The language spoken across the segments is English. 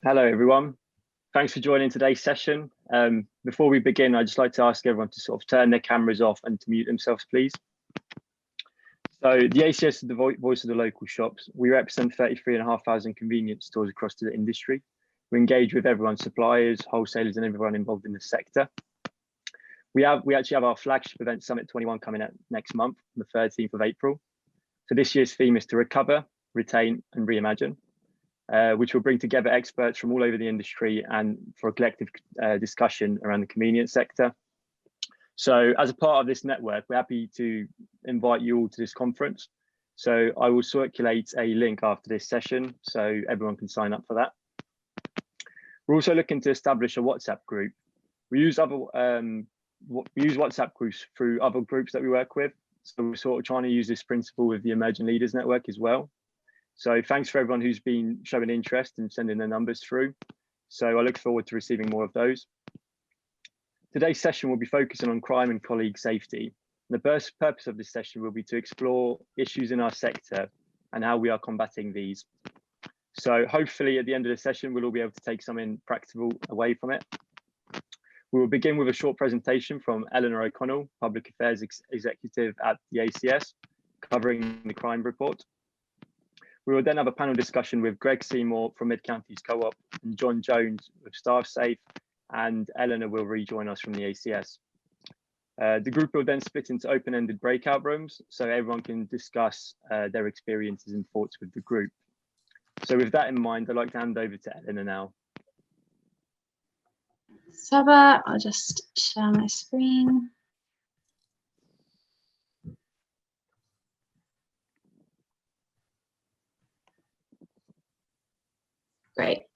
Hello, everyone. Thanks for joining today's session. Before we begin, I'd just like to ask everyone to sort of turn their cameras off and to mute themselves, please. So the ACS is the voice of the local shops. We represent 33,500 convenience stores across the industry. We engage with everyone, suppliers, wholesalers, and everyone involved in the sector. We actually have our flagship event, Summit 21, coming out next month, on the 13th of April. So this year's theme is to recover, retain, and reimagine. Which will bring together experts from all over the industry and for a collective discussion around the convenience sector. So as a part of this network, we're happy to invite you all to this conference. So I will circulate a link after this session so everyone can sign up for that. We're also looking to establish a WhatsApp group. We use WhatsApp groups through other groups that we work with. So we're sort of trying to use this principle with the Emerging Leaders Network as well. So thanks for everyone who's been showing interest and sending their numbers through. So I look forward to receiving more of those. Today's session will be focusing on crime and colleague safety. The purpose of this session will be to explore issues in our sector and how we are combating these. So hopefully at the end of the session, we'll all be able to take something practical away from it. We will begin with a short presentation from Elena Connell, Public Affairs Executive at the ACS, covering the crime report. We will then have a panel discussion with Greg Seymour from Mid-Counties Co-op and John Jones with StaffSafe, and Eleanor will rejoin us from the ACS. The group will then split into open-ended breakout rooms so everyone can discuss their experiences and thoughts with the group. So with that in mind, I'd like to hand over to Eleanor now. Saba, I'll just share my screen. Great.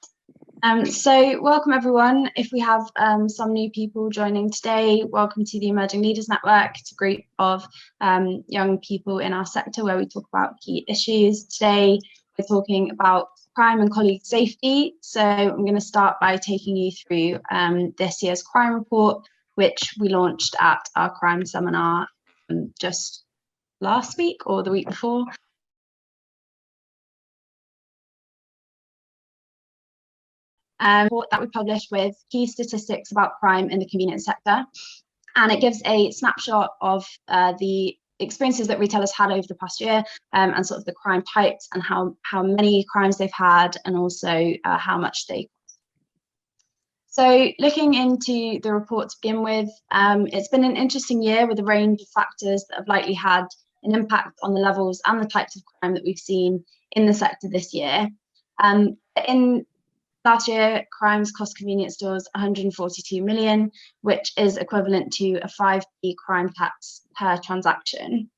So welcome everyone. If we have some new people joining today, welcome to the Emerging Leaders Network. It's a group of young people in our sector where we talk about key issues. Today, we're talking about crime and colleague safety. So I'm going to start by taking you through this year's crime report, which we launched at our crime seminar just last week or the week before. Report that we published with key statistics about crime in the convenience sector. And it gives a snapshot of the experiences that retailers had over the past year and sort of the crime types and how many crimes they've had and also how much they cost. So looking into the report to begin with, it's been an interesting year with a range of factors that have likely had an impact on the levels and the types of crime that we've seen in the sector this year. Last year, crimes cost convenience stores 142 million, which is equivalent to a 5p crime tax per transaction.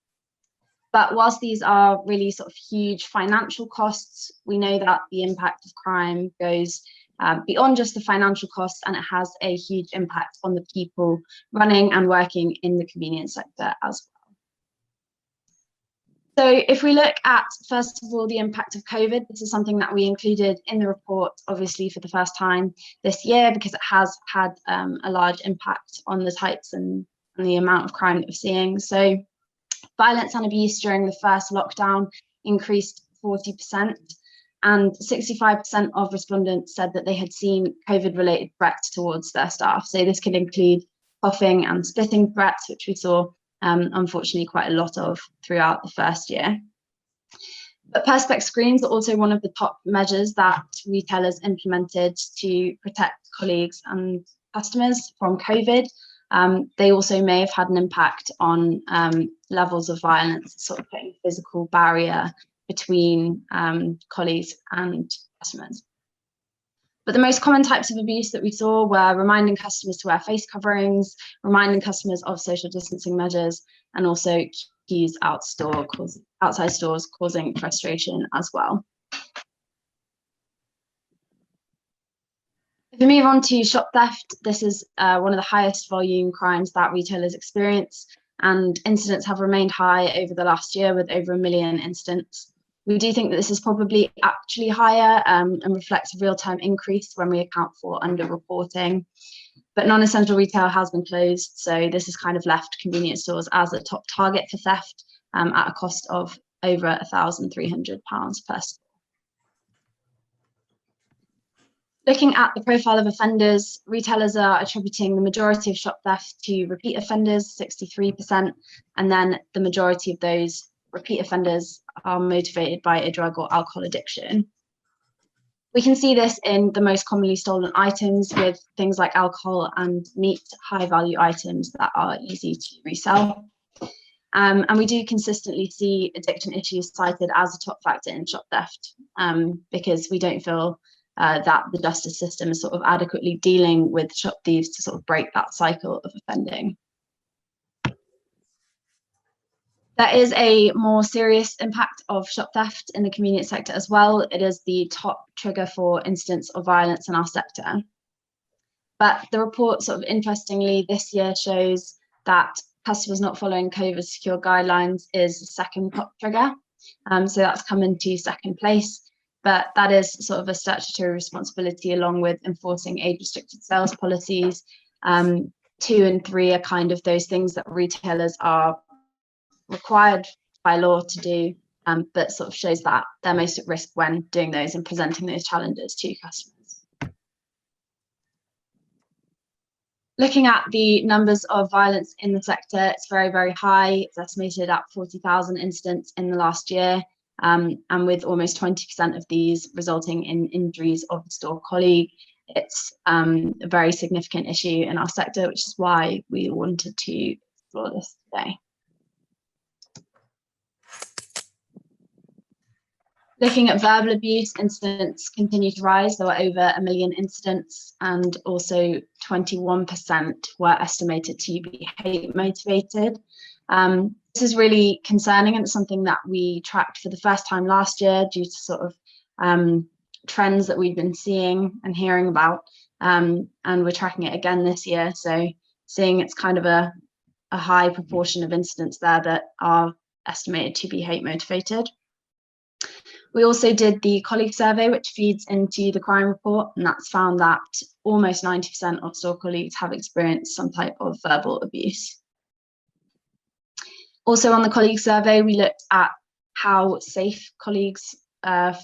But whilst these are really sort of huge financial costs, we know that the impact of crime goes beyond just the financial costs, and it has a huge impact on the people running and working in the convenience sector as well. So if we look at, first of all, the impact of COVID, this is something that we included in the report, obviously for the first time this year, because it has had a large impact on the types and the amount of crime that we're seeing. So violence and abuse during the first lockdown increased 40%, and 65% of respondents said that they had seen COVID-related threats towards their staff. So this could include coughing and spitting threats, which we saw unfortunately quite a lot of throughout the first year. But perspex screens are also one of the top measures that retailers implemented to protect colleagues and customers from COVID. They also may have had an impact on levels of violence, sort of putting a physical barrier between colleagues and customers. But the most common types of abuse that we saw were reminding customers to wear face coverings, reminding customers of social distancing measures, and also queues outside stores causing frustration as well. If we move on to shop theft, this is one of the highest volume crimes that retailers experience, and incidents have remained high over the last year with over 1 million incidents. We do think that this is probably actually higher and reflects a real-time increase when we account for underreporting. But non-essential retail has been closed, so this has kind of left convenience stores as a top target for theft at a cost of over £1,300 per store. Looking at the profile of offenders, retailers are attributing the majority of shop theft to repeat offenders, 63%, and then the majority of those repeat offenders are motivated by a drug or alcohol addiction. We can see this in the most commonly stolen items, with things like alcohol and meat, high value items that are easy to resell. And we do consistently see addiction issues cited as a top factor in shop theft, because we don't feel that the justice system is sort of adequately dealing with shop thieves to sort of break that cycle of offending. There is a more serious impact of shop theft in the convenience sector as well. It is the top trigger for incidents of violence in our sector. But the report sort of interestingly this year shows that customers not following COVID secure guidelines is the second top trigger. So that's come into second place. But that is sort of a statutory responsibility, along with enforcing age-restricted sales policies. 2 and 3 are kind of those things that retailers are required by law to do, but sort of shows that they're most at risk when doing those and presenting those challenges to customers. Looking at the numbers of violence in the sector, it's very, very high. It's estimated at 40,000 incidents in the last year, and with almost 20% of these resulting in injuries of a store colleague. It's a very significant issue in our sector, which is why we wanted to explore this today. Looking at verbal abuse, incidents continue to rise. There were over 1 million incidents, and also 21% were estimated to be hate motivated. This is really concerning, and it's something that we tracked for the first time last year due to sort of trends that we've been seeing and hearing about, and we're tracking it again this year. So seeing it's kind of a high proportion of incidents there that are estimated to be hate motivated. We also did the colleague survey, which feeds into the crime report, and that's found that almost 90% of store colleagues have experienced some type of verbal abuse. Also on the colleague survey, we looked at how safe colleagues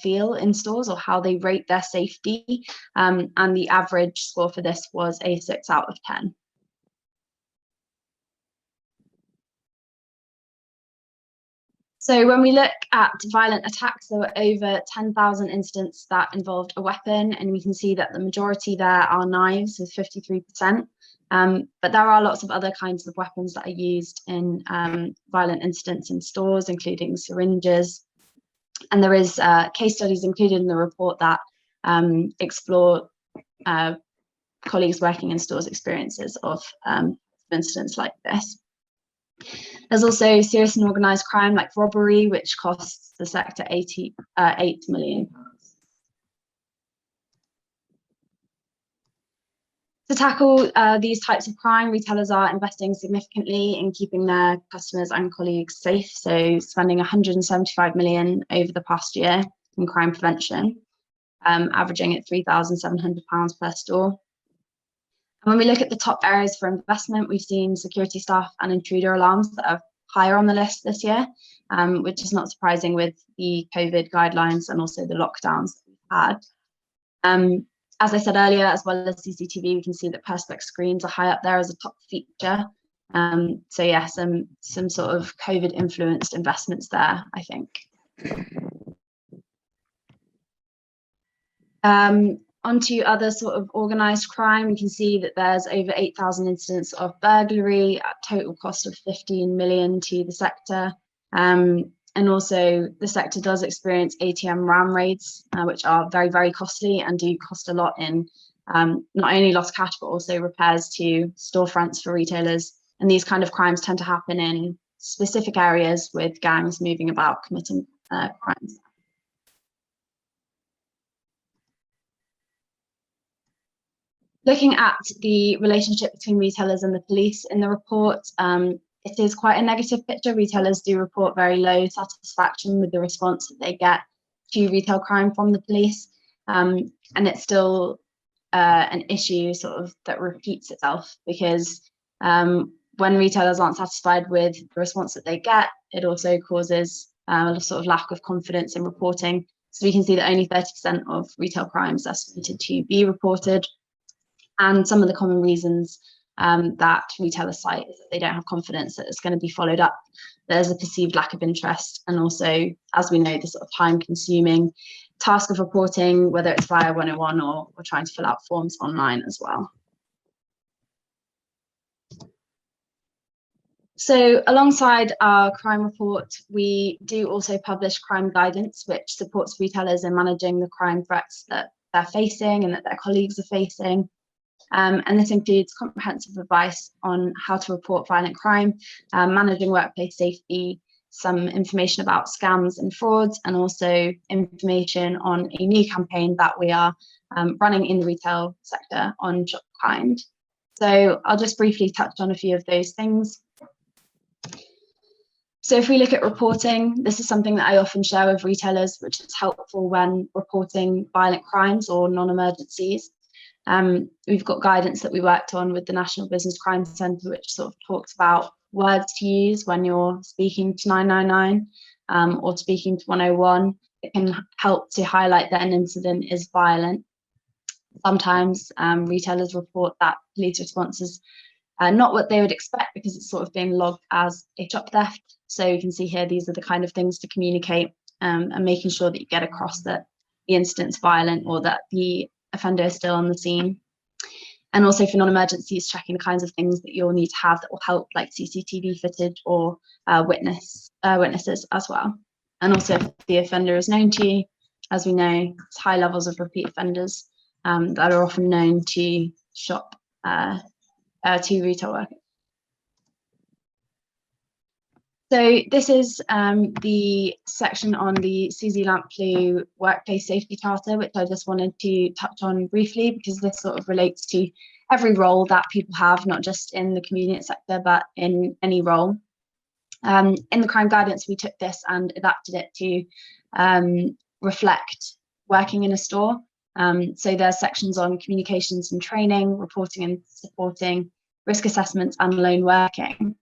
feel in stores, or how they rate their safety, and the average score for this was a 6 out of 10. So when we look at violent attacks, there were over 10,000 incidents that involved a weapon, and we can see that the majority there are knives with 53%. But there are lots of other kinds of weapons that are used in violent incidents in stores, including syringes. And there is case studies included in the report that explore colleagues working in stores' experiences of incidents like this. There's also serious and organised crime like robbery, which costs the sector £8 million. To tackle these types of crime, retailers are investing significantly in keeping their customers and colleagues safe, so spending £175 million over the past year in crime prevention, averaging at £3,700 per store. And when we look at the top areas for investment, we've seen security staff and intruder alarms that are higher on the list this year, which is not surprising with the COVID guidelines and also the lockdowns that we've had. As I said earlier, as well as CCTV, we can see that Perspex screens are high up there as a top feature. So yeah, some sort of COVID influenced investments there, I think. Onto other sort of organised crime, we can see that there's over 8,000 incidents of burglary at total cost of 15 million to the sector. And also the sector does experience ATM ram raids, which are very, very costly and do cost a lot in not only lost cash, but also repairs to storefronts for retailers. And these kind of crimes tend to happen in specific areas with gangs moving about committing crimes. Looking at the relationship between retailers and the police in the report, it is quite a negative picture. Retailers do report very low satisfaction with the response that they get to retail crime from the police. And it's still an issue sort of that repeats itself, because when retailers aren't satisfied with the response that they get, it also causes a sort of lack of confidence in reporting So we can see that only 30% of retail crimes are estimated to be reported. And some of the common reasons that retailers cite is that they don't have confidence that it's going to be followed up. There's a perceived lack of interest, and also, as we know, the sort of time-consuming task of reporting, whether it's via 101 or trying to fill out forms online as well. So alongside our crime report, we do also publish crime guidance, which supports retailers in managing the crime threats that they're facing and that their colleagues are facing. And this includes comprehensive advice on how to report violent crime, managing workplace safety, some information about scams and frauds, and also information on a new campaign that we are running in the retail sector on Shop Kind. So I'll just briefly touch on a few of those things. So if we look at reporting, this is something that I often share with retailers, which is helpful when reporting violent crimes or non-emergencies. We've got guidance that we worked on with the National Business Crime Centre, which sort of talks about words to use when you're speaking to 999 or speaking to 101. It can help to highlight that an incident is violent. Sometimes retailers report that police response is not what they would expect because it's sort of being logged as a shop theft. So you can see here, these are the kind of things to communicate and making sure that you get across that the incident's violent or that the offender is still on the scene. And also for non-emergencies, checking the kinds of things that you'll need to have that will help, like CCTV footage or witnesses as well. And also if the offender is known to you, as we know, it's high levels of repeat offenders that are often known to shop to retail workers. So this is the section on the Suzy Lampley Workplace Safety Charter, which I just wanted to touch on briefly because this sort of relates to every role that people have, not just in the convenience sector, but in any role. In the crime guidance, we took this and adapted it to reflect working in a store. So there's sections on communications and training, reporting and supporting, risk assessments and lone working.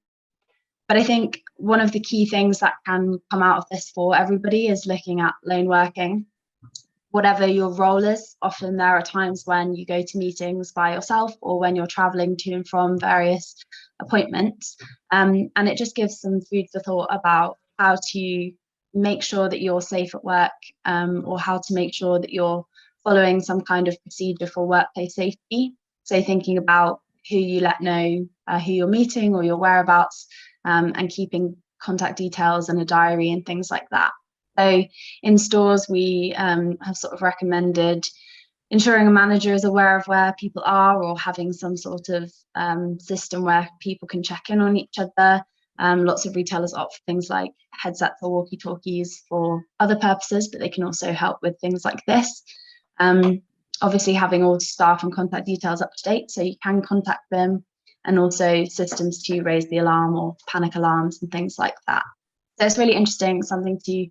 But I think one of the key things that can come out of this for everybody is looking at lone working. Whatever your role is, often there are times when you go to meetings by yourself or when you're traveling to and from various appointments. And it just gives some food for thought about how to make sure that you're safe at work or how to make sure that you're following some kind of procedure for workplace safety. So thinking about who you let know who you're meeting or your whereabouts, and keeping contact details and a diary and things like that. So in stores, we have sort of recommended ensuring a manager is aware of where people are or having some sort of system where people can check in on each other. Lots of retailers opt for things like headsets or walkie-talkies for other purposes, but they can also help with things like this. Obviously having all staff and contact details up to date so you can contact them, and also systems to raise the alarm or panic alarms and things like that. So it's really interesting, something to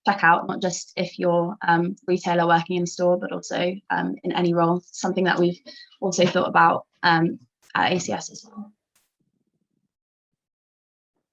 check out, not just if you're a retailer working in a store, but also in any role, something that we've also thought about at ACS as well.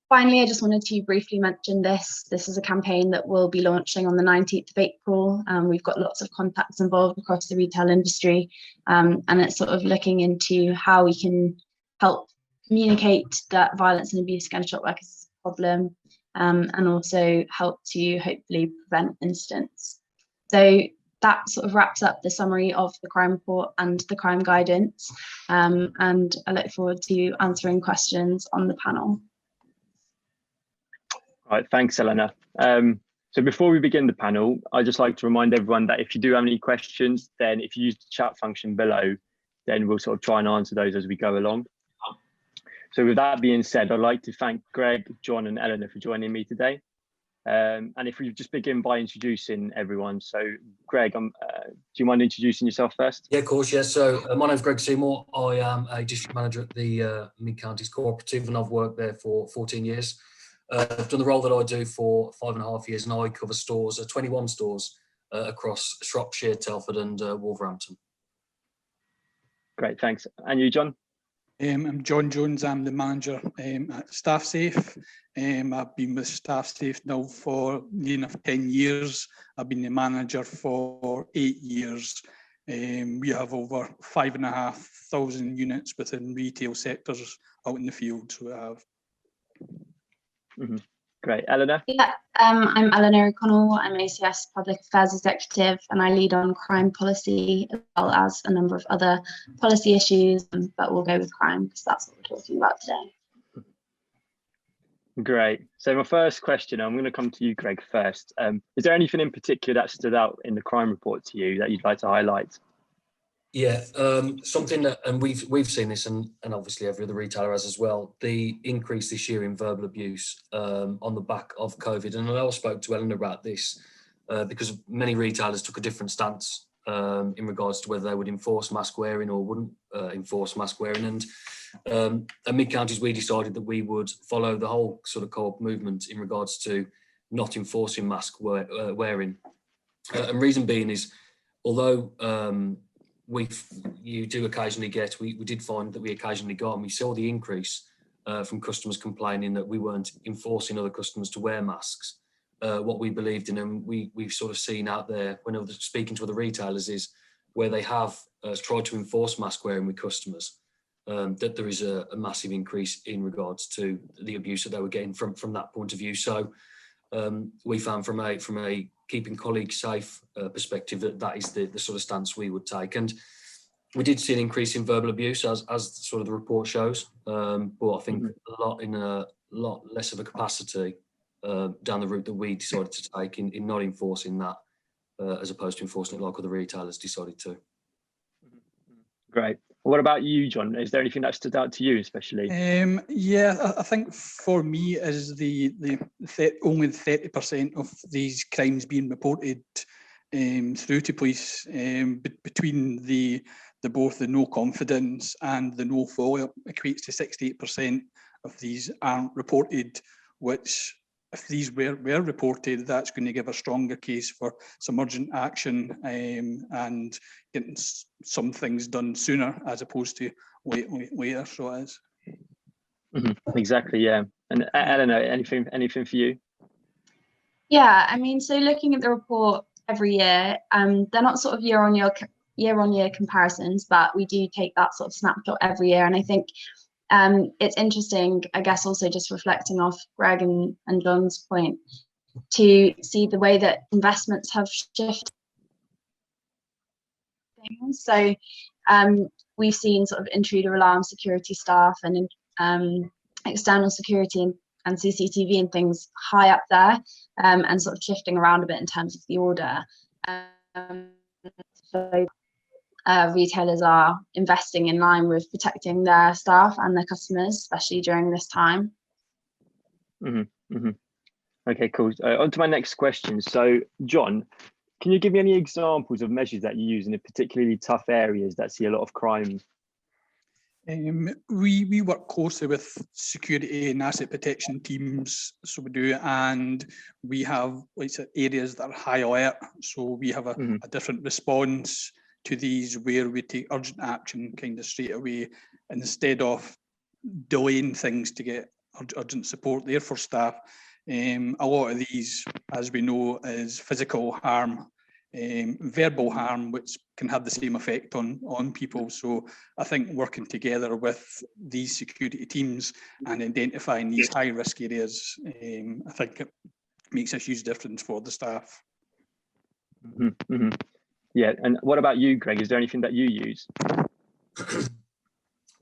Finally, I just wanted to briefly mention this. This is a campaign that we'll be launching on the 19th of April. We've got lots of contacts involved across the retail industry, and it's sort of looking into how we can help communicate that violence and abuse against shop workers is a problem, and also help to hopefully prevent incidents. So that sort of wraps up the summary of the crime report and the crime guidance, and I look forward to answering questions on the panel. All right, thanks, Elena. So before we begin the panel, I'd just like to remind everyone that if you do have any questions, then if you use the chat function below, then we'll sort of try and answer those as we go along. So with that being said, I'd like to thank Greg, John and Eleanor for joining me today. And if we just begin by introducing everyone. So Greg, do you mind introducing yourself first? Yeah, of course, yeah. So my name's Greg Seymour. I am a district manager at the Mid-Counties Cooperative and I've worked there for 14 years. I've done the role that I do for 5.5 years and I cover stores, 21 stores across Shropshire, Telford and Wolverhampton. Great, thanks. And you, John? I'm John Jones. I'm the manager at StaffSafe. I've been with StaffSafe now for near enough 10 years. I've been the manager for 8 years. We have over 5,500 units within retail sectors out in the field. So we have. Great. Elena? Yeah, I'm Elena Connell. I'm ACS Public Affairs Executive, and I lead on crime policy as well as a number of other policy issues, but we'll go with crime because that's what we're talking about today. Great. So my first question, I'm going to come to you, Greg, first. Is there anything in particular that stood out in the crime report to you that you'd like to highlight? Yeah, something that, and we've seen this, and obviously every other retailer has as well, the increase this year in verbal abuse on the back of COVID. And I know I spoke to Eleanor about this because many retailers took a different stance in regards to whether they would enforce mask wearing or wouldn't enforce mask wearing. And at Mid-Counties, we decided that we would follow the whole sort of co-op movement in regards to not enforcing mask wearing. And reason being is, although you do occasionally get, we did find that we occasionally got, and we saw the increase from customers complaining that we weren't enforcing other customers to wear masks. What we believed in, and we've sort of seen out there when I was speaking to other retailers, is where they have tried to enforce mask wearing with customers, that there is a massive increase in regards to the abuse that they were getting from that point of view. So we found from a keeping colleagues safe perspective that is the sort of stance we would take. And we did see an increase in verbal abuse as sort of the report shows, but I think a lot less of a capacity down the route that we decided to take in not enforcing that as opposed to enforcing it like other retailers decided to. Great. What about you, John? Is there anything that stood out to you especially? Yeah, I think for me is only 30% of these crimes being reported through to police, between the both the no confidence and the no follow-up equates to 68% of these aren't reported, which if these were reported, that's going to give a stronger case for some urgent action and getting some things done sooner as opposed to later. So it is. Exactly, yeah. And Eleanor, anything for you? Yeah, I mean, so looking at the report every year, they're not sort of year-on-year comparisons, but we do take that sort of snapshot every year. And I think it's interesting, I guess, also just reflecting off Greg and John's point, to see the way that investments have shifted. So we've seen sort of intruder alarm security staff and external security and CCTV and things high up there, and sort of shifting around a bit in terms of the order. So retailers are investing in line with protecting their staff and their customers, especially during this time. Okay, cool. On to my next question. So, John, can you give me any examples of measures that you use in particularly tough areas that see a lot of crime? We work closely with security and asset protection teams, so we do, and we have areas that are high alert. So we have a different response to these where we take urgent action kind of straight away instead of delaying things to get urgent support there for staff. A lot of these, as we know, is physical harm, verbal harm, which can have the same effect on people. So I think working together with these security teams and identifying these high risk areas, I think it makes a huge difference for the staff. Yeah, and what about you, Greg? Is there anything that you use?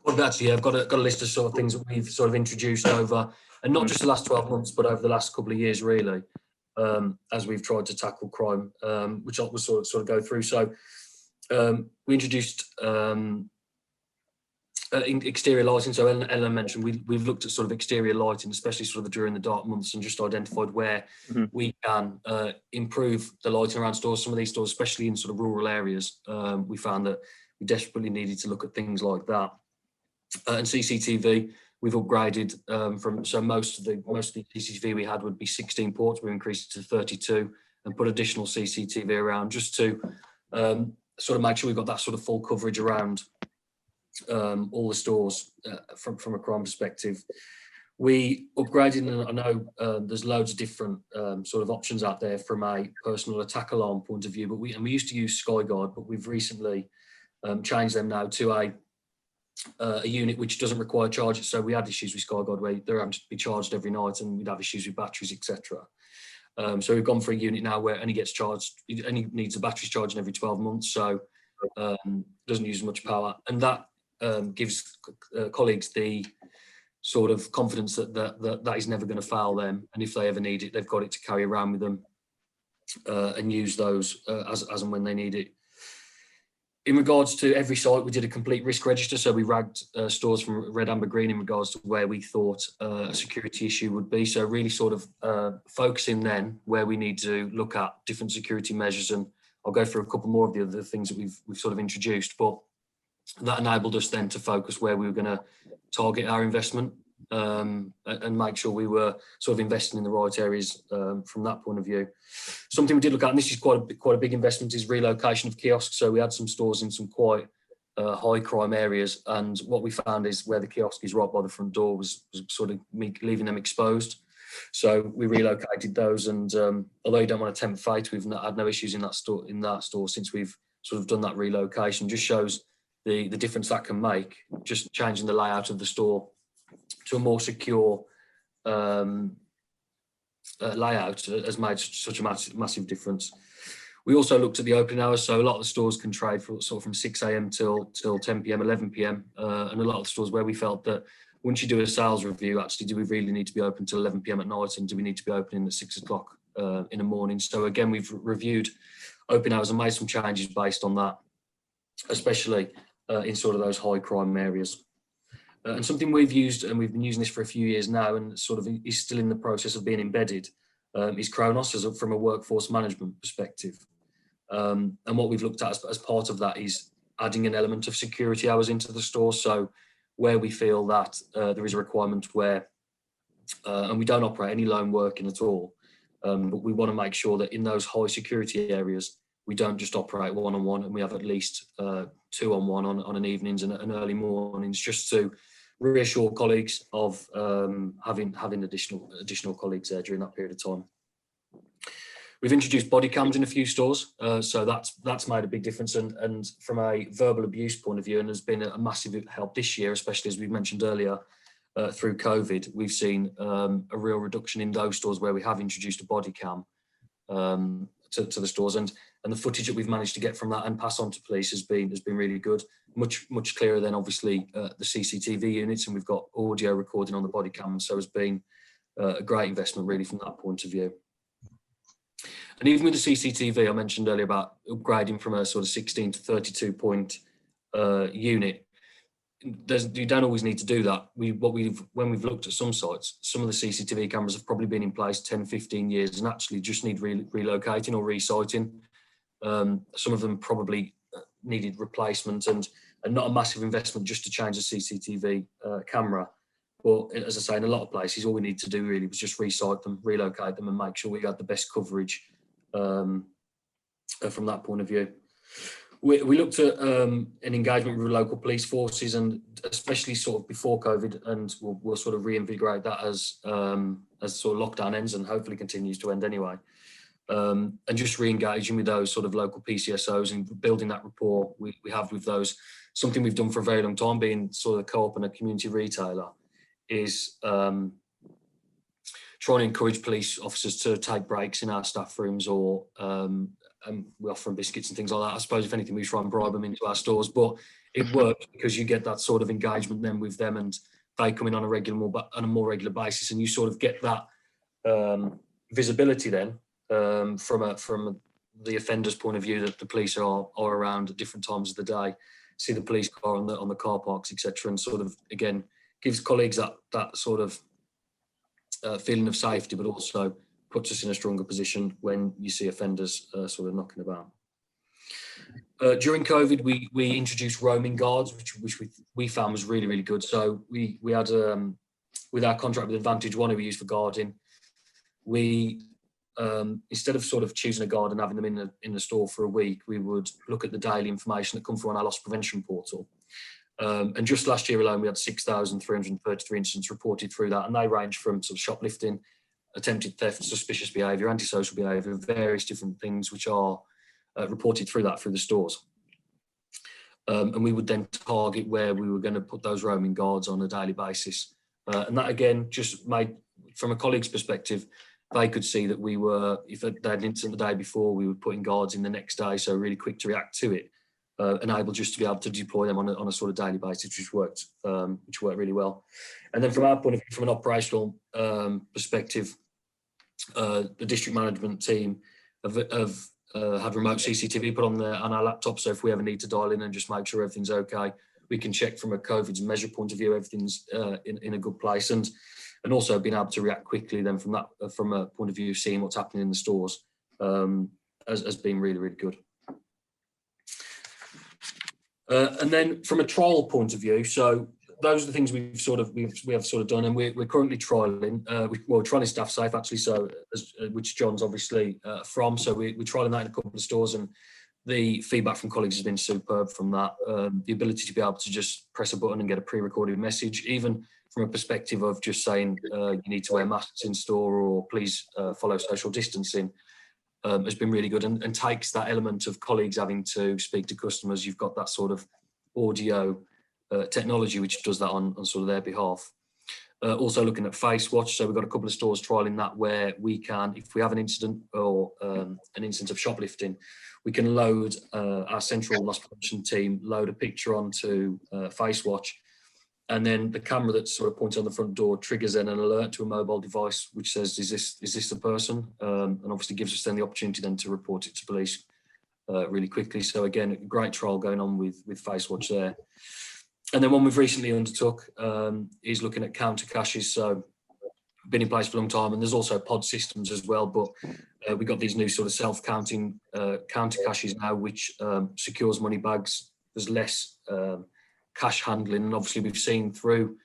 Well, actually, I've got a list of sort of things that we've sort of introduced over, and not just the last 12 months, but over the last couple of years, really, as we've tried to tackle crime, which I will sort of go through. So we introduced exterior lighting. So Ellen mentioned we've looked at sort of exterior lighting, especially sort of during the dark months, and just identified where we can improve the lighting around stores. Some of these stores, especially in sort of rural areas, we found that we desperately needed to look at things like that. And CCTV, we've upgraded from, so most of the CCTV we had would be 16 ports. We increased it to 32 and put additional CCTV around just to sort of make sure we've got that sort of full coverage around all the stores from a crime perspective. We upgraded, and I know there's loads of different sort of options out there from a personal attack alarm point of view, but we used to use SkyGuard, but we've recently changed them now to a unit which doesn't require charges. So we had issues with SkyGuard where they're having to be charged every night, and we'd have issues with batteries, etc. So we've gone for a unit now where it only gets charged, it only needs the batteries charging every 12 months, so doesn't use much power, and that gives colleagues the sort of confidence that is never going to fail them, and if they ever need it, they've got it to carry around with them and use those as and when they need it. In regards to every site, we did a complete risk register, so we ragged stores from red, amber, green in regards to where we thought a security issue would be. So really sort of focusing then where we need to look at different security measures, and I'll go through a couple more of the other things that we've sort of introduced, but that enabled us then to focus where we were going to target our investment and make sure we were sort of investing in the right areas from that point of view. Something we did look at, and this is quite a big investment, is relocation of kiosks. So we had some stores in some quite high crime areas, and what we found is where the kiosk is right by the front door was sort of leaving them exposed. So we relocated those, and although you don't want to tempt fate, we've had no issues in that store since we've sort of done that relocation. Just shows the difference that can make, just changing the layout of the store to a more secure layout has made such a massive difference. We also looked at the opening hours, so a lot of the stores can trade from 6 a.m. till 10 p.m, 11 p.m, and a lot of the stores where we felt that once you do a sales review, actually, do we really need to be open till 11 p.m. at night, and do we need to be opening at 6 o'clock in the morning? So again, we've reviewed open hours and made some changes based on that, especially in sort of those high crime areas. And something we've used, and we've been using this for a few years now, and sort of is still in the process of being embedded, is Kronos from a workforce management perspective. And what we've looked at as part of that is adding an element of security hours into the store. So where we feel that there is a requirement where, and we don't operate any lone working at all, but we want to make sure that in those high security areas, we don't just operate one-on-one, and we have at least 2-on-1 on an evenings and early mornings, just to reassure colleagues of having additional colleagues there during that period of time. We've introduced body cams in a few stores, so that's made a big difference, and from a verbal abuse point of view, and has been a massive help this year, especially as we mentioned earlier, through COVID, we've seen a real reduction in those stores where we have introduced a body cam to the stores, and the footage that we've managed to get from that and pass on to police has been really good, much clearer than obviously the CCTV units, and we've got audio recording on the body cam, so it's been a great investment really from that point of view. And even with the CCTV, I mentioned earlier about upgrading from a sort of 16 to 32 point unit. You don't always need to do that. When we've looked at some sites, some of the CCTV cameras have probably been in place 10, 15 years and actually just need relocating or resiting. Some of them probably needed replacement and not a massive investment just to change the CCTV camera. But as I say, in a lot of places, all we need to do really was just resite them, relocate them, and make sure we got the best coverage from that point of view. We looked at an engagement with local police forces, and especially sort of before COVID, and we'll sort of reinvigorate that as sort of lockdown ends and hopefully continues to end anyway. And just re-engaging with those sort of local PCSOs and building that rapport we have with those. Something we've done for a very long time, being sort of a co-op and a community retailer, is trying to encourage police officers to take breaks in our staff rooms, or and we offer them biscuits and things like that. I suppose if anything, we try and bribe them into our stores, but it works because you get that sort of engagement then with them, and they come in on a more regular basis, and you sort of get that visibility then from the offender's point of view, that the police are around at different times of the day, see the police car on the car parks, etc., and sort of again gives colleagues that sort of feeling of safety, but also puts us in a stronger position when you see offenders sort of knocking about. During COVID, we introduced roaming guards, which we found was really, really good. So we had, with our contract with Advantage One, who we used for guarding, we, instead of sort of choosing a guard and having them in the store for a week, we would look at the daily information that come from our loss prevention portal. And just last year alone, we had 6,333 incidents reported through that, and they range from sort of shoplifting, attempted theft, suspicious behaviour, antisocial behaviour, various different things which are reported through the stores. And we would then target where we were going to put those roaming guards on a daily basis. And that, again, just made, from a colleague's perspective, they could see that we were, if they had an incident the day before, we were putting guards in the next day, so really quick to react to it, and able just to be able to deploy them on a sort of daily basis, which worked really well. And then from our point of view, from an operational perspective, the district management team have had remote CCTV put on our laptop, so if we ever need to dial in and just make sure everything's okay, we can check from a COVID measure point of view everything's in a good place, and also being able to react quickly then from a point of view of seeing what's happening in the stores has been really, really good. And then from a trial point of view, so those are the things we have sort of done, and we're currently trialing. We're trialing Staff Safe actually, so which John's obviously from. So we're trialing that in a couple of stores, and the feedback from colleagues has been superb from that. The ability to be able to just press a button and get a pre-recorded message, even from a perspective of just saying you need to wear masks in store or please follow social distancing, has been really good, and takes that element of colleagues having to speak to customers. You've got that sort of audio technology which does that on sort of their behalf. Also looking at Face Watch, so we've got a couple of stores trialing that where we can, if we have an incident or an incident of shoplifting, we can load our central loss prevention team, load a picture onto Face Watch, and then the camera that's sort of pointed on the front door triggers then an alert to a mobile device which says, is this the person? And obviously gives us then the opportunity then to report it to police really quickly. So again, a great trial going on with Face Watch there. And then one we've recently undertook is looking at counter caches. So been in place for a long time, and there's also pod systems as well, but we've got these new sort of self-counting counter caches now, which secures money bags. There's less cash handling, and obviously we've seen through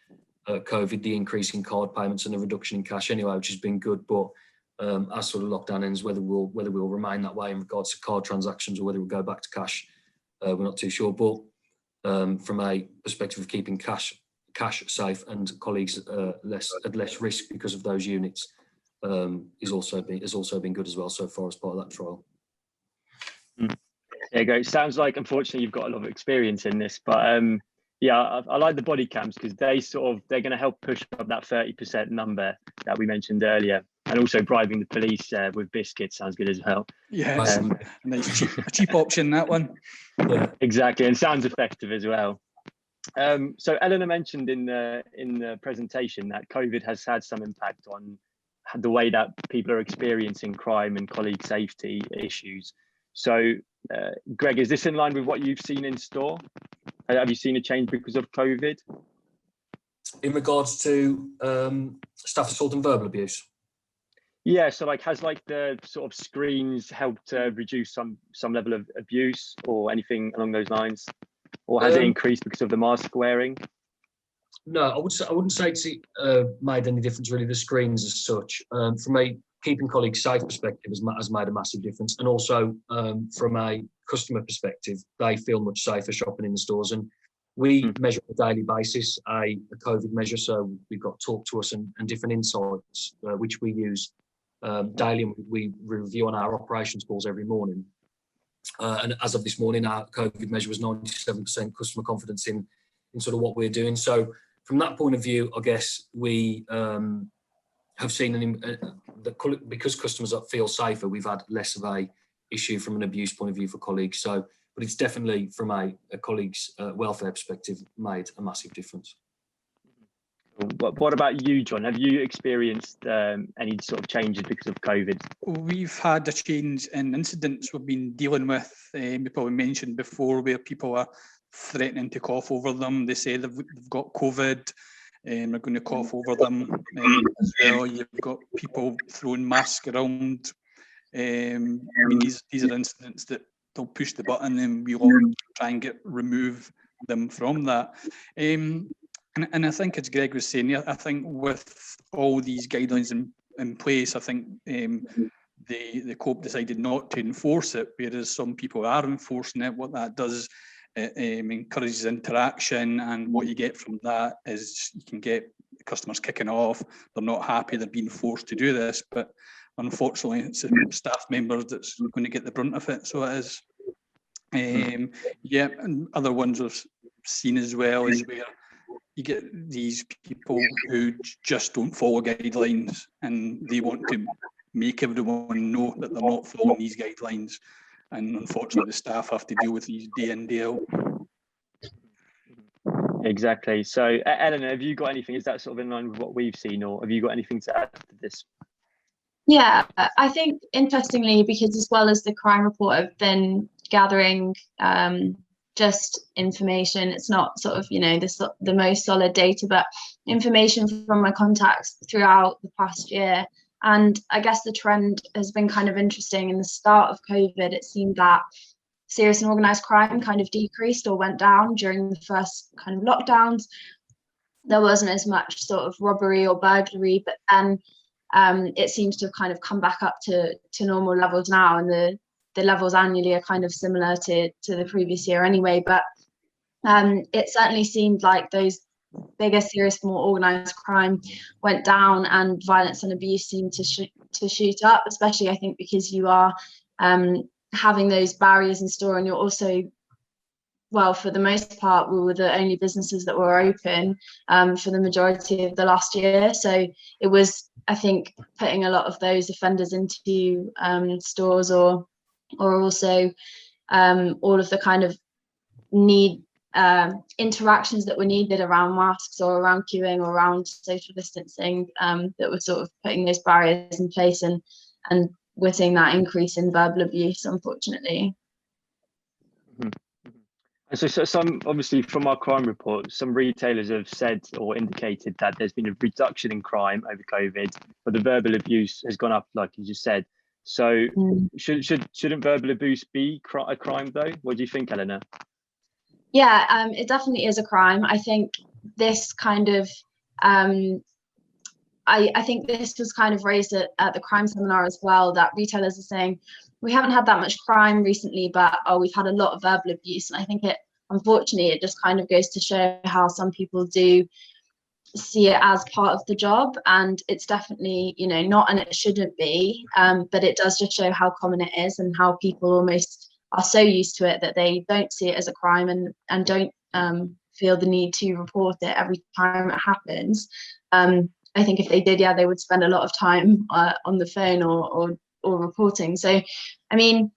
COVID the increase in card payments and the reduction in cash anyway, which has been good. But as sort of lockdown ends, whether we'll remain that way in regards to card transactions or whether we'll go back to cash, we're not too sure. But from a perspective of keeping cash safe and colleagues at less risk because of those units, has also been good as well so far as part of that trial. There you go. Sounds like, unfortunately, you've got a lot of experience in this, but yeah, I like the body cams because they're going to help push up that 30% number that we mentioned earlier, and also bribing the police with biscuits sounds good as well. Yeah, a nice cheap option, that one. Yeah, exactly, and sounds effective as well. So Elena mentioned in the presentation that COVID has had some impact on the way that people are experiencing crime and colleague safety issues. So Greg, is this in line with what you've seen in store? Have you seen a change because of COVID? In regards to staff assault and verbal abuse? Yeah, so has the sort of screens helped reduce some level of abuse or anything along those lines? Or has it increased because of the mask wearing? No, I wouldn't say it's made any difference really, the screens as such. From a keeping colleagues safe perspective has made a massive difference. And also from a customer perspective, they feel much safer shopping in the stores. And we measure on a daily basis a COVID measure. So we've got Talk to Us and different insights, which we use daily, and we review on our operations calls every morning. And as of this morning, our COVID measure was 97% customer confidence in sort of what we're doing. So from that point of view, I guess we have seen because customers feel safer, we've had less of a issue from an abuse point of view for colleagues. So, but it's definitely from a colleague's welfare perspective made a massive difference. What about you, John? Have you experienced any sort of changes because of COVID? We've had a change in incidents we've been dealing with. We probably mentioned before, where people are threatening to cough over them. They say they've got COVID and they're going to cough over them as well. You've got people throwing masks around. I mean, these are incidents that they'll push the button and we'll try and remove them from that. And I think, as Greg was saying, I think with all these guidelines in place, I think the COPE decided not to enforce it, whereas some people are enforcing it. What that does It encourages interaction, and what you get from that is you can get customers kicking off. They're not happy, they're being forced to do this, but unfortunately it's the staff members that's going to get the brunt of it, so it is. Yeah, and other ones I've seen as well is where you get these people who just don't follow guidelines, and they want to make everyone know that they're not following these guidelines, and unfortunately the staff have to deal with these day in, day out. Exactly. So Eleanor, have you got anything, is that sort of in line with what we've seen, or have you got anything to add to this? Yeah, I think interestingly, because as well as the crime report, I've been gathering just information. It's not sort of, you know, the most solid data, but information from my contacts throughout the past year. And I guess the trend has been kind of interesting. In the start of COVID, it seemed that serious and organised crime kind of decreased or went down during the first kind of lockdowns. There wasn't as much sort of robbery or burglary, but then it seems to have kind of come back up to normal levels now, and the levels annually are kind of similar to the previous year anyway. But it certainly seemed like those bigger, serious, more organised crime went down, and violence and abuse seemed to shoot up, especially I think because you are having those barriers in store, and you're also, well, for the most part, we were the only businesses that were open for the majority of the last year. So it was, I think, putting a lot of those offenders into stores, or also all of the kind of interactions that were needed around masks or around queuing or around social distancing, that were sort of putting those barriers in place, and we're seeing that increase in verbal abuse, unfortunately. And so some, obviously from our crime report, some retailers have said or indicated that there's been a reduction in crime over COVID, but the verbal abuse has gone up, like you just said. So shouldn't verbal abuse be a crime though? What do you think, Eleanor? Yeah, it definitely is a crime. I think this kind of I think this was kind of raised at the crime seminar as well, that retailers are saying, we haven't had that much crime recently, but we've had a lot of verbal abuse. And I think unfortunately, it just kind of goes to show how some people do see it as part of the job. And it's definitely, you know, not, and it shouldn't be, but it does just show how common it is, and how people almost are so used to it that they don't see it as a crime, and don't feel the need to report it every time it happens. I think if they did, yeah, they would spend a lot of time on the phone or reporting. So, I mean,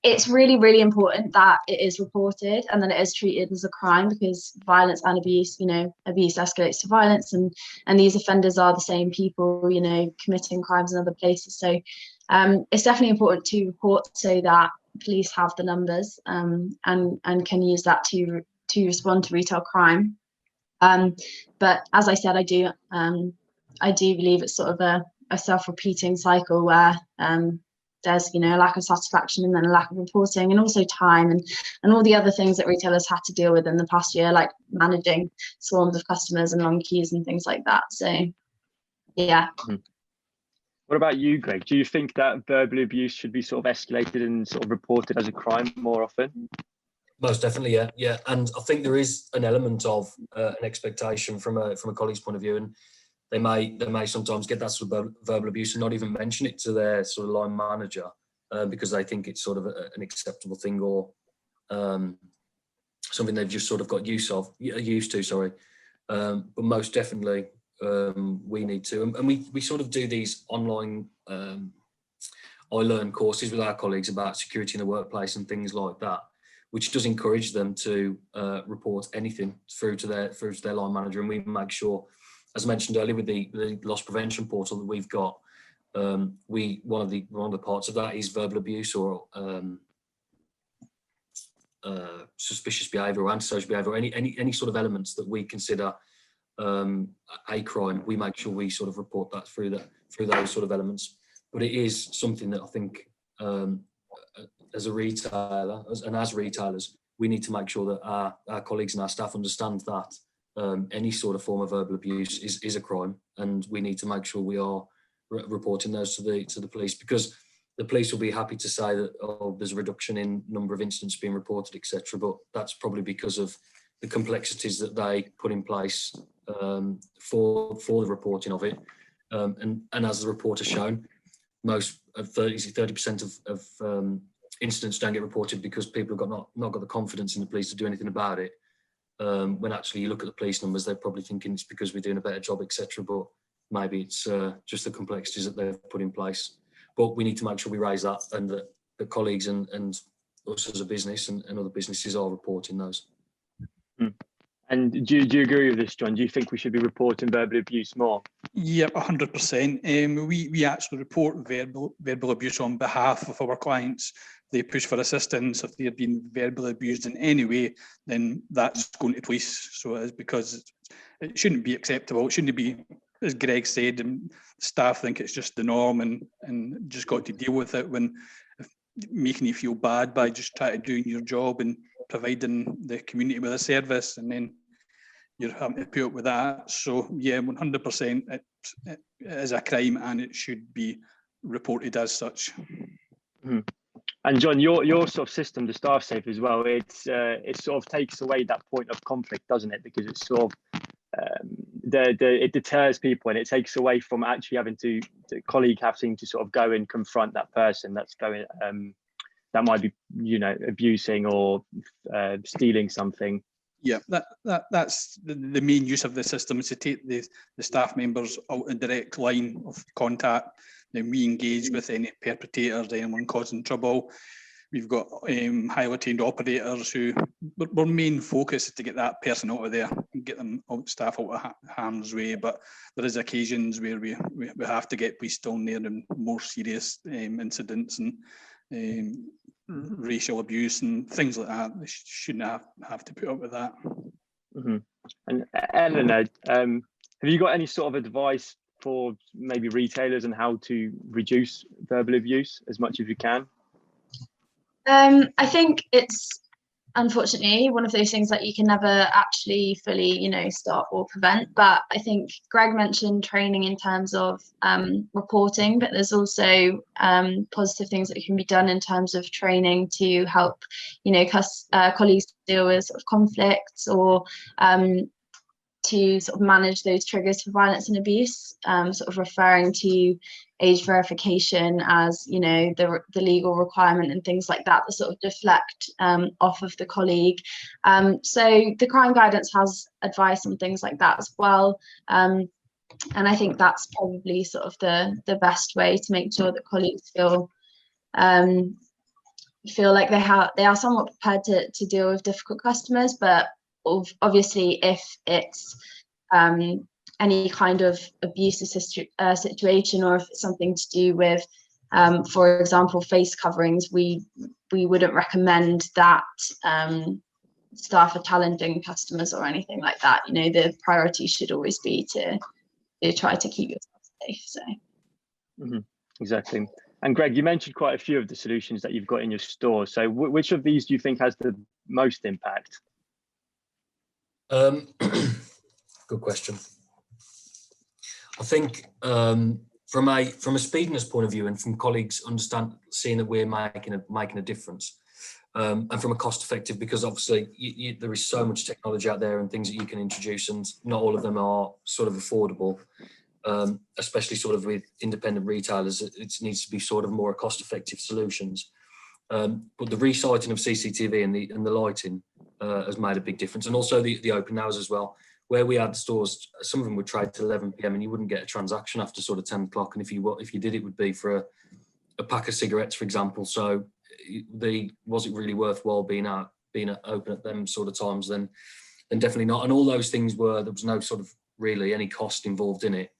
it's really, really important that it is reported and that it is treated as a crime, because violence and abuse, you know, abuse escalates to violence, and these offenders are the same people, you know, committing crimes in other places. So it's definitely important to report so that police have the numbers and can use that to respond to retail crime. But as I said, I do believe it's sort of a self-repeating cycle where there's, you know, a lack of satisfaction, and then a lack of reporting, and also time, and all the other things that retailers had to deal with in the past year, like managing swarms of customers and long queues and things like that. So, yeah. What about you, Greg? Do you think that verbal abuse should be sort of escalated and sort of reported as a crime more often? Most definitely, yeah. And I think there is an element of an expectation from a colleague's point of view, and they may sometimes get that sort of verbal abuse and not even mention it to their sort of line manager because they think it's sort of an acceptable thing, or something they've just sort of got used to. But most definitely, we need to, and we sort of do these online I learn courses with our colleagues about security in the workplace and things like that, which does encourage them to report anything through to their line manager. And we make sure, as I mentioned earlier, with the loss prevention portal that we've got, one of the parts of that is verbal abuse or suspicious behaviour or antisocial behaviour, or any sort of elements that we consider a crime. We make sure we sort of report that through those sort of elements. But it is something that I think, as a retailer, as retailers, we need to make sure that our colleagues and our staff understand that any sort of form of verbal abuse is a crime, and we need to make sure we are reporting those to the police, because the police will be happy to say that, oh, there's a reduction in number of incidents being reported, etc. But that's probably because of the complexities that they put in place for the reporting of it. And as the report has shown, most of 30% of incidents don't get reported because people have not got the confidence in the police to do anything about it. When actually you look at the police numbers, they're probably thinking it's because we're doing a better job, etc. But maybe it's just the complexities that they've put in place. But we need to make sure we raise that, and that the colleagues and us as a business and other businesses are reporting those. And do you agree with this, John? Do you think we should be reporting verbal abuse more? Yep, 100%. We actually report verbal abuse on behalf of our clients. They push for assistance. If they're being verbally abused in any way, then that's going to police. So it is, because it shouldn't be acceptable. It shouldn't be, as Greg said, and staff think it's just the norm and just got to deal with it, when making you feel bad by just trying to do your job and providing the community with a service, and then you're having to put up with that. So yeah, 100% it is a crime, and it should be reported as such. Mm-hmm. And John, your sort of system, the staff safe as well, it sort of takes away that point of conflict, doesn't it? Because it's sort of it deters people, and it takes away from actually having the colleague having to sort of go and confront that person that's going that might be, you know, abusing or stealing something. Yeah, that's the main use of the system, is to take the staff members out in direct line of contact. Then we engage with any perpetrators, anyone causing trouble. We've got highly trained operators who, our main focus is to get that person out of there and get them out, staff out of harm's way. But there is occasions where we have to get police down there in more serious incidents and racial abuse and things like that. They shouldn't have to put up with that. Mm-hmm. And Elena, have you got any sort of advice for maybe retailers on how to reduce verbal abuse as much as you can? I think it's unfortunately one of those things that you can never actually fully, you know, stop or prevent. But I think Greg mentioned training in terms of reporting, but there's also positive things that can be done in terms of training to help, you know, colleagues deal with sort of conflicts, or to sort of manage those triggers for violence and abuse, sort of referring to age verification as, you know, the legal requirement and things like that sort of deflect off of the colleague. So the crime guidance has advice on things like that as well. And I think that's probably sort of the best way to make sure that colleagues feel like they are somewhat prepared to deal with difficult customers. But obviously, if it's any kind of abusive situation, or if it's something to do with, for example, face coverings, we wouldn't recommend that staff are challenging customers or anything like that. You know, the priority should always be to try to keep yourself safe. So. Mm-hmm. Exactly. And Greg, you mentioned quite a few of the solutions that you've got in your store. So which of these do you think has the most impact? Good question. I think from a speediness point of view, and from colleagues seeing that we're making a difference, and from a cost effective, because obviously there is so much technology out there and things that you can introduce, and not all of them are sort of affordable, especially sort of with independent retailers. It needs to be sort of more cost effective solutions. But the resighting of CCTV and the lighting has made a big difference, and also the open hours as well. Where we had stores, some of them would trade till 11 p.m. and you wouldn't get a transaction after sort of 10 o'clock. And if you did, it would be for a pack of cigarettes, for example. So was it really worthwhile being open at them sort of times? Then definitely not. And all those things there was no sort of really any cost involved in it.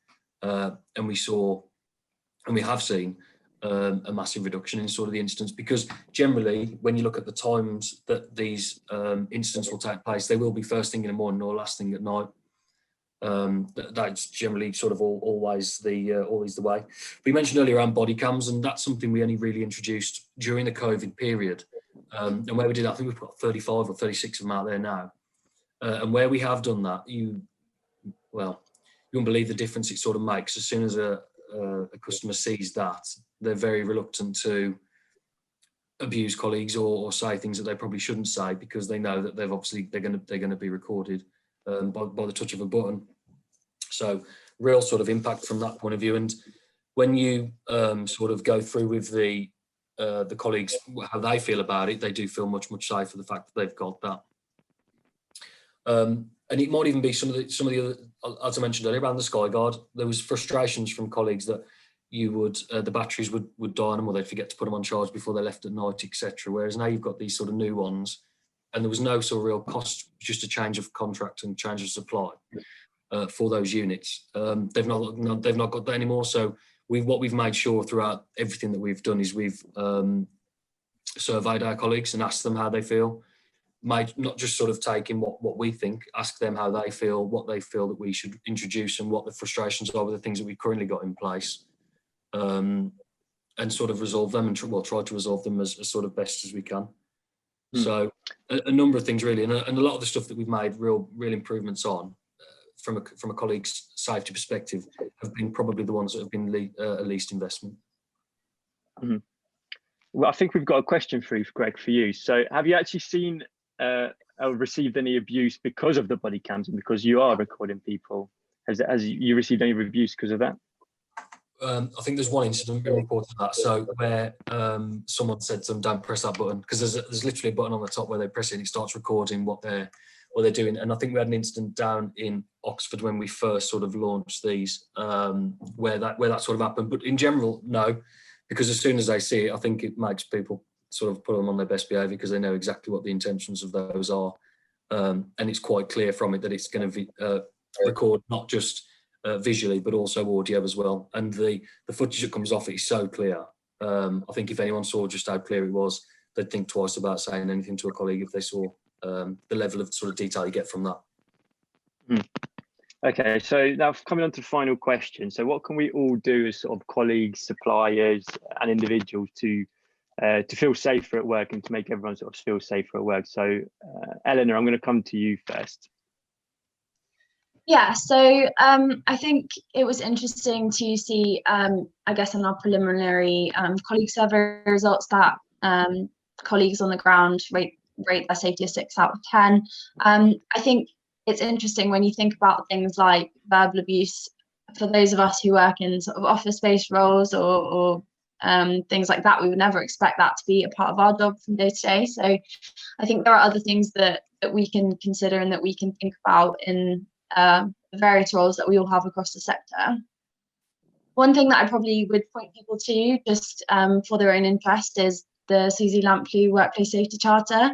And we have seen a massive reduction in sort of the incidents, because generally when you look at the times that these incidents will take place, they will be first thing in the morning or last thing at night. That's generally sort of always the way. We mentioned earlier around body cams, and that's something we only really introduced during the COVID period. And where we did that, I think we've got 35 or 36 of them out there now. And where we have done that, you won't believe the difference it sort of makes. As soon as a customer sees that, they're very reluctant to abuse colleagues or say things that they probably shouldn't say, because they know that they're going to be recorded by the touch of a button. So real sort of impact from that point of view. And when you sort of go through with the colleagues how they feel about it, they do feel much safer, the fact that they've got that. And it might even be some of the other, as I mentioned earlier, around the Skyguard, there was frustrations from colleagues that the batteries would die on them, or they'd forget to put them on charge before they left at night, etc. Whereas now you've got these sort of new ones, and there was no sort of real cost, just a change of contract and change of supply for those units. They've not got that anymore. So what we've made sure throughout everything that we've done is we've surveyed our colleagues and asked them how they feel. Not just sort of taking what we think, ask them how they feel, what they feel that we should introduce, and what the frustrations are with the things that we've currently got in place, and sort of resolve them, and try to resolve them as sort of best as we can. So a number of things really, and a lot of the stuff that we've made real improvements on from a colleague's safety perspective have been probably the ones that have been least investment. Mm-hmm. Well, I think we've got a question for you, Greg, for you. So have you actually seen received any abuse because of the body cams and because you are recording people? Has you received any abuse because of that? I think there's one incident we reported that. So where someone said to them, "Don't press that button," because there's literally a button on the top where they press it and it starts recording what they're doing. And I think we had an incident down in Oxford when we first sort of launched these, where that sort of happened. But in general, no, because as soon as they see it, I think it makes people sort of put them on their best behaviour, because they know exactly what the intentions of those are, and it's quite clear from it that it's going to record not just visually but also audio as well. And the footage that comes off it is so clear. I think if anyone saw just how clear it was, they'd think twice about saying anything to a colleague if they saw the level of sort of detail you get from that. Okay, so now coming on to the final question. So what can we all do as sort of colleagues, suppliers and individuals to feel safer at work and to make everyone sort of feel safer at work? So Eleanor, I'm going to come to you first. Yeah, so I think it was interesting to see, I guess, in our preliminary colleague survey results that colleagues on the ground rate their safety a 6 out of 10. I think it's interesting when you think about things like verbal abuse. For those of us who work in sort of office-based roles or things like that, we would never expect that to be a part of our job from day to day. So I think there are other things that we can consider and that we can think about in the various roles that we all have across the sector. One thing that I probably would point people to, just for their own interest, is the Suzy Lampley Workplace Safety Charter.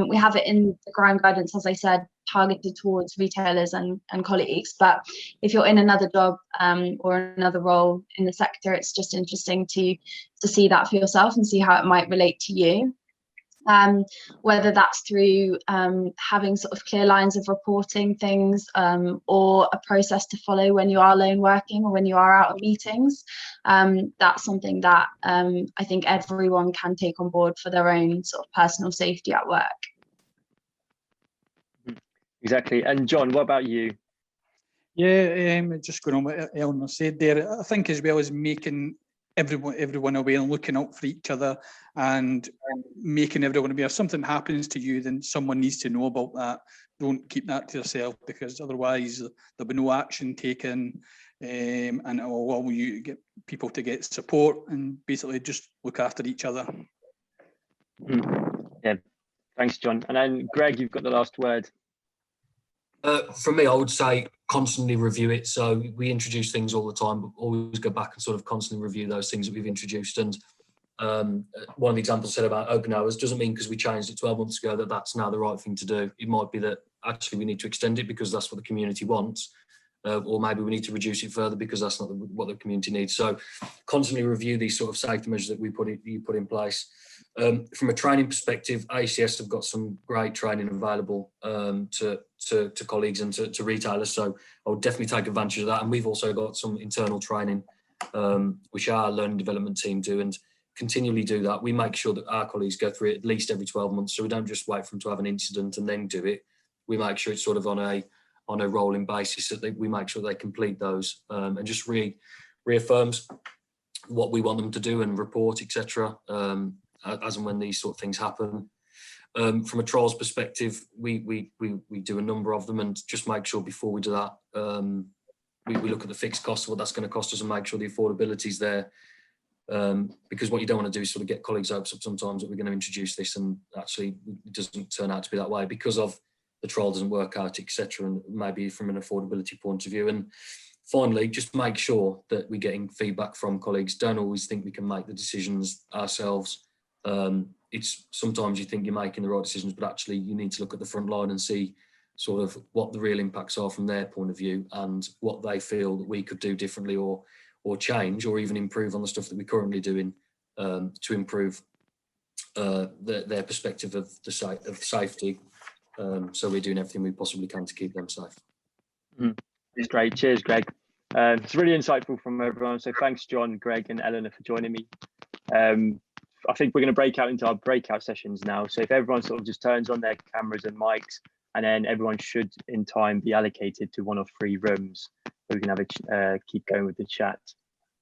We have it in the ground guidance, as I said, targeted towards retailers and colleagues. But if you're in another job or another role in the sector, it's just interesting to see that for yourself and see how it might relate to you. Whether that's through having sort of clear lines of reporting things or a process to follow when you are alone working or when you are out of meetings. That's something that I think everyone can take on board for their own sort of personal safety at work. Exactly. And John, what about you? Yeah, just going on what Eleanor said there, I think as well as making everyone aware and looking out for each other and making everyone aware, if something happens to you, then someone needs to know about that. Don't keep that to yourself, because otherwise there'll be no action taken, and it will allow you get people to get support and basically just look after each other. Yeah, thanks, John. And then Greg, you've got the last word. For me, I would say constantly review it. So we introduce things all the time, but always go back and sort of constantly review those things that we've introduced. And one of the examples said about open hours doesn't mean because we changed it 12 months ago that that's now the right thing to do. It might be that actually we need to extend it because that's what the community wants, or maybe we need to reduce it further because that's not what the community needs. So constantly review these sort of safety measures that you put in place. From a training perspective, ACS have got some great training available to colleagues and to retailers. So I would definitely take advantage of that. And we've also got some internal training, which our learning development team do, and continually do that. We make sure that our colleagues go through it at least every 12 months. So we don't just wait for them to have an incident and then do it. We make sure it's sort of on a rolling basis that we make sure they complete those, and just reaffirms what we want them to do and report, etc. As and when these sort of things happen. From a trials perspective, we do a number of them, and just make sure before we do that, we look at the fixed cost of what that's going to cost us and make sure the affordability is there. Because what you don't want to do is sort of get colleagues' hopes up sometimes that we're going to introduce this and actually it doesn't turn out to be that way because of the trial doesn't work out, etc. And maybe from an affordability point of view. And finally, just make sure that we're getting feedback from colleagues. Don't always think we can make the decisions ourselves. It's sometimes you think you're making the right decisions, but actually you need to look at the front line and see sort of what the real impacts are from their point of view and what they feel that we could do differently or change or even improve on the stuff that we're currently doing to improve their perspective of the safety. So we're doing everything we possibly can to keep them safe. It's great. Cheers, Greg. It's really insightful from everyone. So thanks, John, Greg, and Eleanor for joining me. I think we're going to break out into our breakout sessions now. So if everyone sort of just turns on their cameras and mics, and then everyone should in time be allocated to one of 3 rooms where we can have keep going with the chat.